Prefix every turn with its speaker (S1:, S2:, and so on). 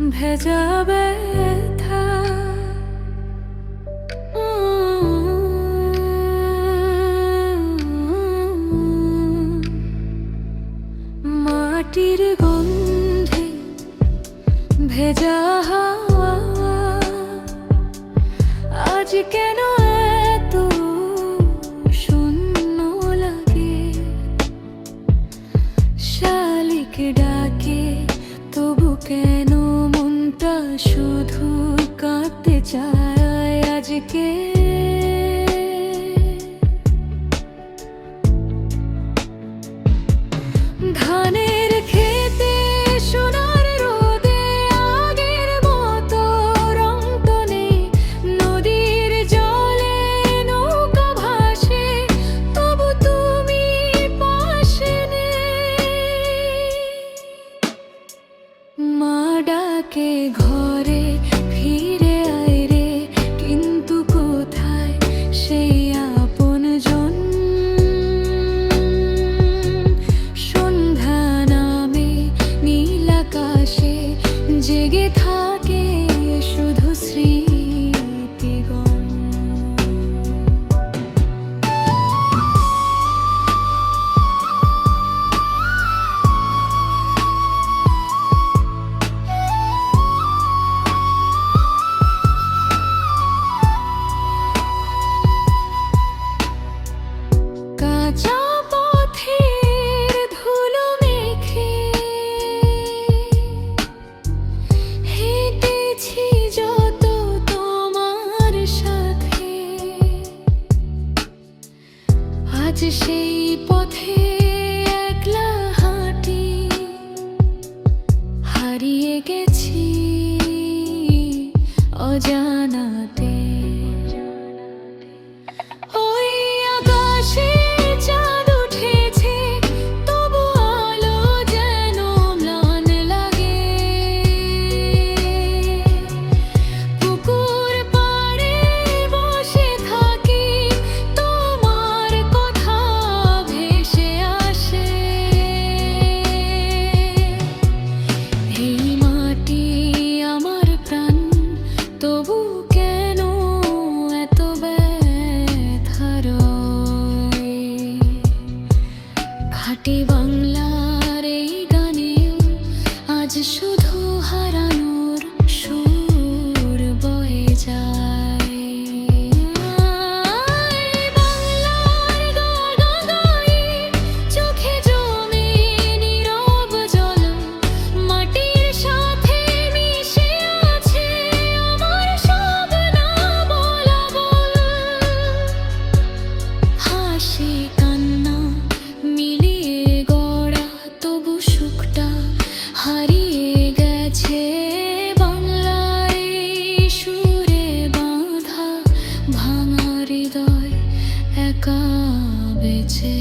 S1: ভেজা ব্যথা মাটির গন্ধে ভেজা হাওয়া আজ কেন এত শূন্য লাগে। শালিক ডাকে তবু কেন মনটা শুধু কাঁদতে চায় আজকে। ধানের খেতে সোনার রোদে আগের মতো রং তো নেই। নদীর জলে নৌকা ভাসে তবু তুমি পাশে নেই। মা ডাকে ঘরে ফিরে আয় রে, কিন্তু কোথায় সেই আপনজন। সন্ধ্যা নামে নীল আকাশে জেগে থাকে শুধু স্মৃতিগণ। কাঁচা পথের ধুলো মেখে হেঁটেছি যত তোমার সাথে। আজ সেই পথে একলা হাঁটি, হারিয়ে গেছি অজানাতে। ওই আকাশে চাঁদ উঠেছে তবু আলো যেন ম্লান লাগে। পুকুর পাড়ে বসে থাকি, তোমার কথা ভেসে আসে। এই মাটি আমার প্রাণ, তবু কেন এত ব্যথা রয়। খাঁটি বাংলার এই গানেও আজ শুধু হারানোর সুর বয়ে যায়। বাংলার গান গাই, চোখে জমে নীরব জল। মাটির সাথে মিশে আছে আমার সব না বলা বল। হাসি কান্না মিলিয়ে গড়া তবু সুখটা হারিয়ে গেছে। বাংলার এই সুরে বাঁধা ভাঙা হৃদয় একা বেঁচে।